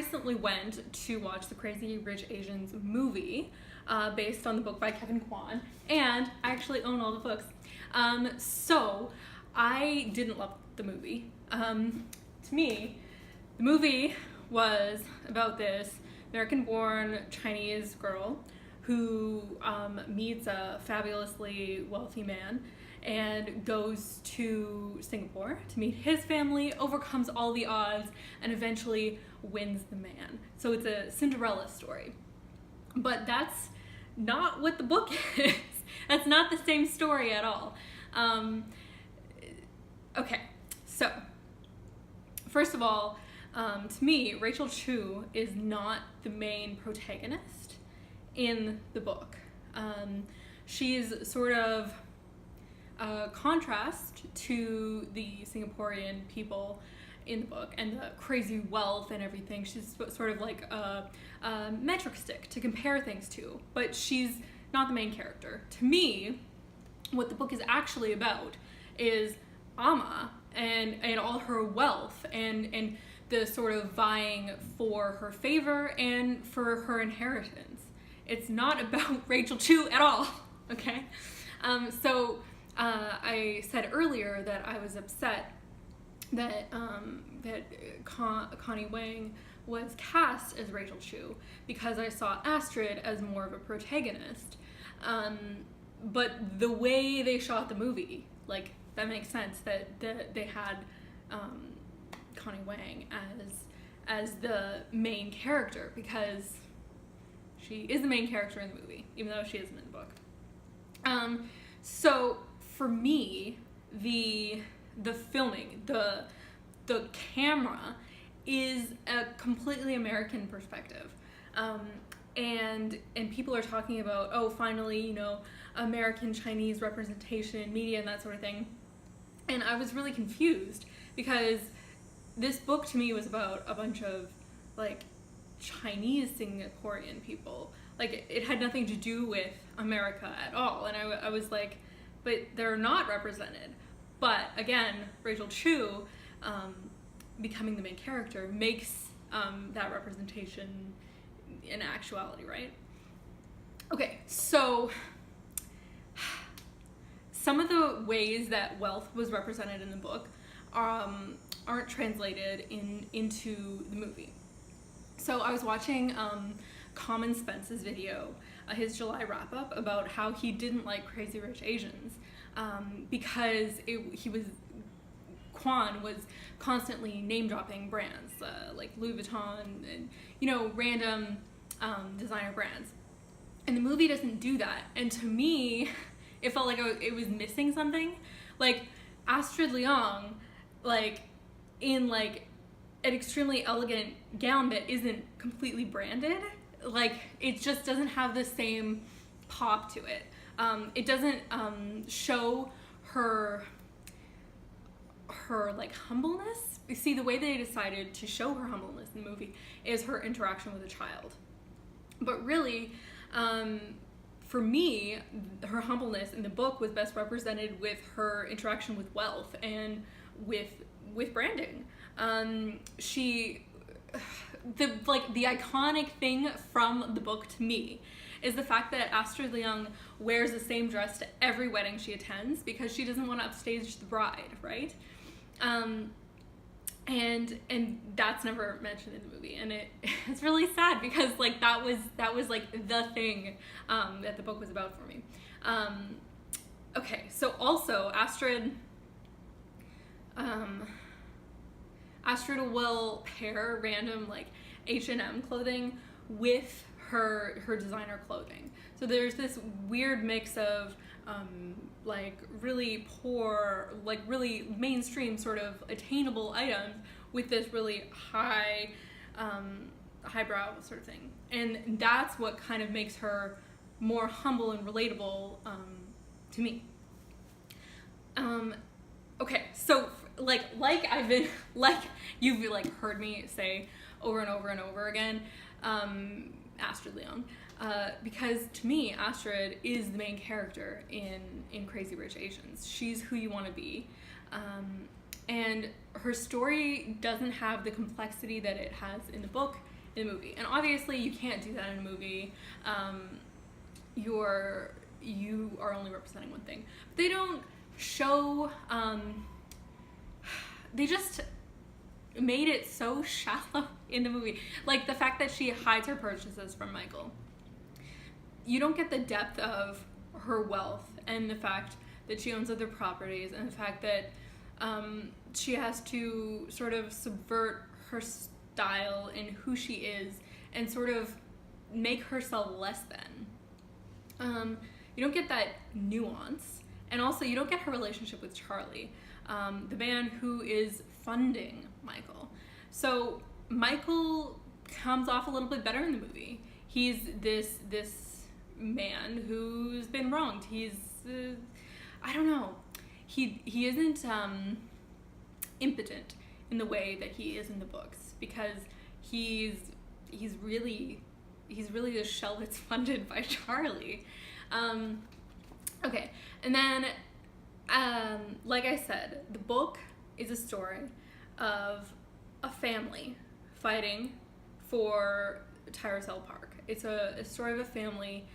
recently went to watch the Crazy Rich Asians movie based on the book by Kevin Kwan, and I actually own all the books. So I didn't love the movie. To me, the movie was about this American-born Chinese girl who meets a fabulously wealthy man and goes to Singapore to meet his family, overcomes all the odds, and eventually wins the man. So it's a Cinderella story. But that's not what the book is. That's not the same story at all. Okay, so first of all, to me, Rachel Chu is not the main protagonist in the book. She's sort of a contrast to the Singaporean people in the book and the crazy wealth and everything. She's sort of like a metric stick to compare things to, but she's not the main character. To me, what the book is actually about is Amma and all her wealth and the sort of vying for her favor and for her inheritance. It's not about Rachel Chu at all, okay? So I said earlier that I was upset that Connie Wang was cast as Rachel Chu because I saw Astrid as more of a protagonist. But the way they shot the movie, like, that makes sense that they had Connie Wang as the main character, because she is the main character in the movie, even though she isn't in the book. So for me, the filming, the camera is a completely American perspective. And people are talking about, oh, finally, you know, American Chinese representation in media and that sort of thing. And I was really confused because this book to me was about a bunch of like Chinese Singaporean people. Like, it had nothing to do with America at all. And I was like, but they're not represented. But again, Rachel Chu becoming the main character makes that representation in actuality, right? Okay, so some of the ways that wealth was represented in the book aren't translated into the movie. So I was watching Common Spence's video, his July wrap-up, about how he didn't like Crazy Rich Asians because Kwan was constantly name-dropping brands like Louis Vuitton and, you know, random designer brands. And the movie doesn't do that. And to me, it felt like it was missing something. Like, Astrid Leong, like, in, like, an extremely elegant gown that isn't completely branded, like, it just doesn't have the same pop to it. It doesn't show her like humbleness. You see, the way they decided to show her humbleness in the movie is her interaction with a child. But really, for me, her humbleness in the book was best represented with her interaction with wealth and with branding. The iconic thing from the book to me is the fact that Astrid Leong wears the same dress to every wedding she attends because she doesn't want to upstage the bride, right? And that's never mentioned in the movie, and it's really sad because like that was like the thing that the book was about for me. Okay, so also Astrid will pair random like H&M clothing with her designer clothing. So there's this weird mix of like really poor, like really mainstream sort of attainable items with this really highbrow sort of thing. And that's what kind of makes her more humble and relatable to me. Okay, so like I've been, like you've like heard me say over and over and over again, Astrid Leong. Because to me, Astrid is the main character in Crazy Rich Asians. She's who you want to be. And her story doesn't have the complexity that it has in the book, in the movie. And obviously you can't do that in a movie. You are only representing one thing. They don't show, they just made it so shallow in the movie. Like the fact that she hides her purchases from Michael. You don't get the depth of her wealth and the fact that she owns other properties and the fact that she has to sort of subvert her style and who she is and sort of make herself less than. You don't get that nuance, and also you don't get her relationship with Charlie, the man who is funding Michael. So Michael comes off a little bit better in the movie. He's this man who's been wronged. He's I don't know. He isn't impotent in the way that he is in the books, because he's really the shell that's funded by Charlie. Okay, and then like I said, the book is a story of a family fighting for Tyrosell Park. It's a story of a family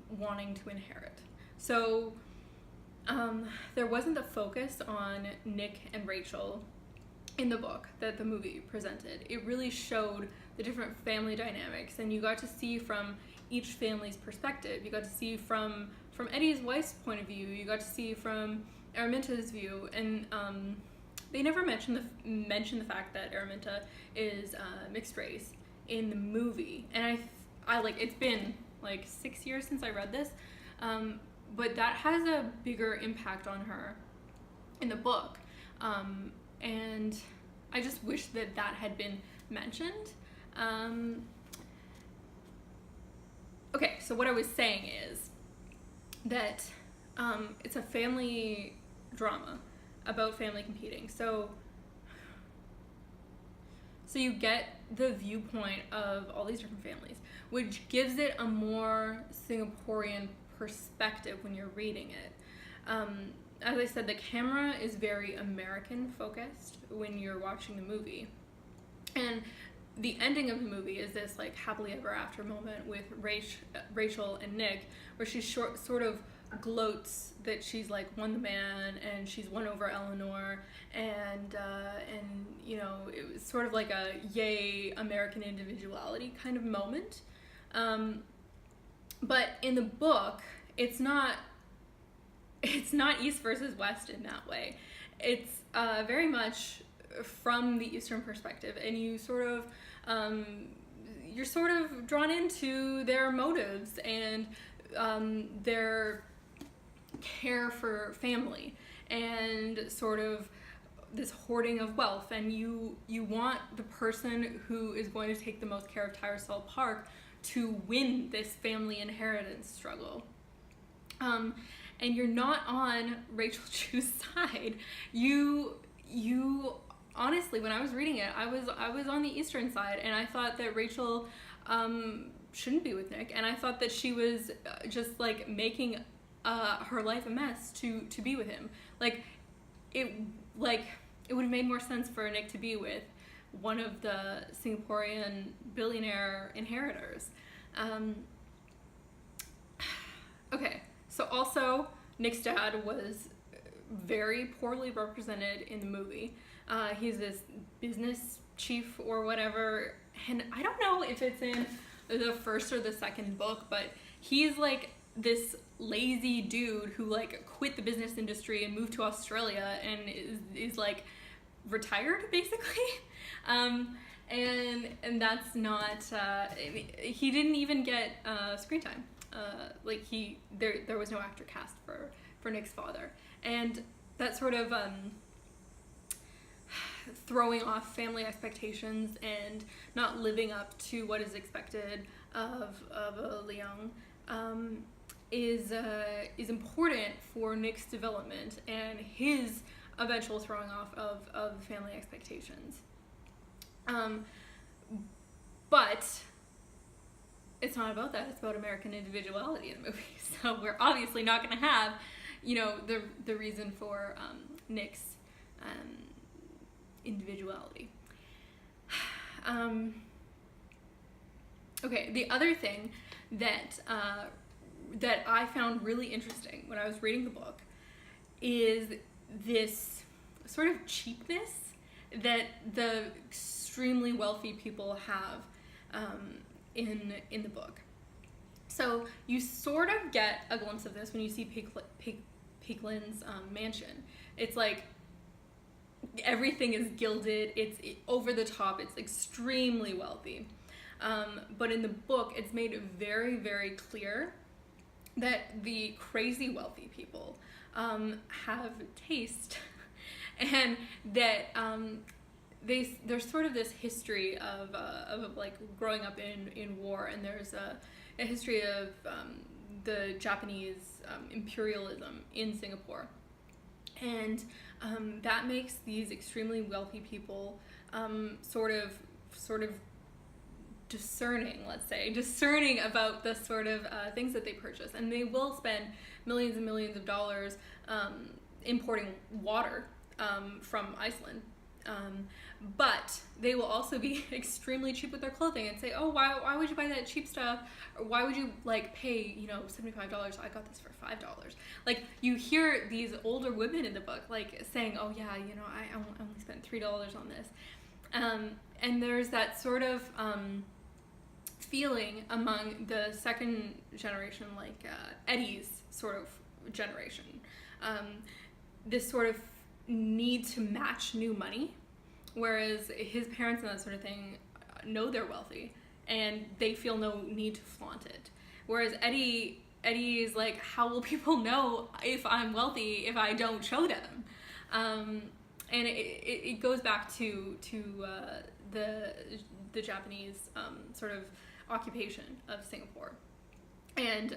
wanting to inherit. So there wasn't the focus on Nick and Rachel in the book that the movie presented. It really showed the different family dynamics, and you got to see from each family's perspective. You got to see from Eddie's wife's point of view. You got to see from Araminta's view, and they never mentioned the fact that Araminta is mixed race in the movie. And I like, it's been like 6 years since I read this, but that has a bigger impact on her in the book, and I just wish that had been mentioned. Okay, so what I was saying is that it's a family drama about family competing. So you get the viewpoint of all these different families, which gives it a more Singaporean perspective when you're reading it. As I said, the camera is very American focused when you're watching the movie. And the ending of the movie is this like happily ever after moment with Rachel and Nick, where she sort of gloats that she's like won the man and she's won over Eleanor, and you know, it was sort of like a yay American individuality kind of moment. But in the book, it's not East versus West in that way. It's very much from the Eastern perspective, and you you're sort of drawn into their motives and their care for family and sort of this hoarding of wealth, and you want the person who is going to take the most care of Tyrosell Park to win this family inheritance struggle. And you're not on Rachel Chu's side. You honestly, when I was reading it, I was on the Eastern side, and I thought that Rachel shouldn't be with Nick, and I thought that she was just like making her life a mess to be with him. It would have made more sense for Nick to be with one of the Singaporean billionaire inheritors. Okay, so also Nick's dad was very poorly represented in the movie. He's this business chief or whatever, and I don't know if it's in the first or the second book, but he's like this lazy dude who like quit the business industry and moved to Australia and is like retired basically. And that's not, he didn't even get screen time. There was no actor cast for Nick's father, and that sort of throwing off family expectations and not living up to what is expected of a Leung is important for Nick's development and his eventual throwing off of family expectations. But it's not about that. It's about American individuality in the movie. So we're obviously not going to have, the reason for Nick's individuality. Okay, the other thing that that I found really interesting when I was reading the book is this sort of cheapness that the extremely wealthy people have in the book. So you sort of get a glimpse of this when you see Peaklin's mansion. It's like everything is gilded, it's over the top, it's extremely wealthy. But in the book, it's made very, very clear that the crazy wealthy people have taste, and that there's sort of this history of like growing up in war, and there's a history of the Japanese imperialism in Singapore, and that makes these extremely wealthy people sort of discerning about the sort of things that they purchase, and they will spend millions and millions of dollars importing water from Iceland. But they will also be extremely cheap with their clothing and say, oh, why would you buy that cheap stuff? Or why would you like pay, $75? I got this for $5. Like, you hear these older women in the book like saying, oh yeah, I only spent $3 on this. And there's that sort of feeling among the second generation, like Eddie's sort of generation, this sort of need to match new money, whereas his parents and that sort of thing know they're wealthy and they feel no need to flaunt it. Whereas Eddie is like, how will people know if I'm wealthy if I don't show them? And it goes back to the Japanese sort of occupation of Singapore, and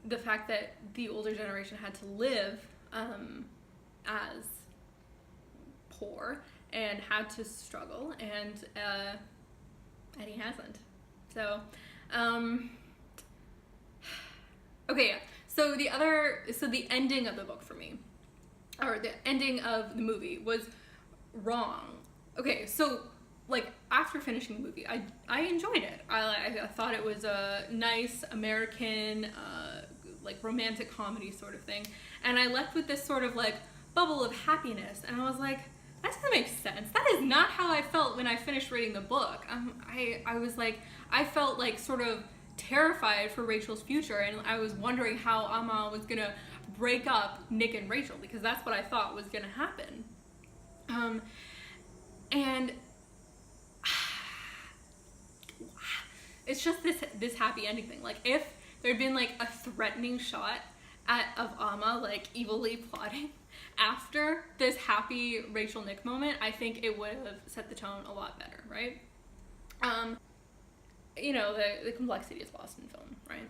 the fact that the older generation had to live as poor and had to struggle, and Eddie hasn't. So, okay, yeah. So the ending of the book for me, or the ending of the movie, was wrong. Okay, so like after finishing the movie, I enjoyed it. I thought it was a nice American like romantic comedy sort of thing, and I left with this sort of like bubble of happiness, and I was like, that doesn't make sense. That is not how I felt when I finished reading the book. I was like, I felt like sort of terrified for Rachel's future, and I was wondering how Amma was gonna break up Nick and Rachel, because that's what I thought was gonna happen. And it's just this happy ending thing. Like, if there'd been like a threatening shot of Amma like evilly plotting after this happy Rachel Nick moment, I think it would have set the tone a lot better, right? The complexity is lost in film, right?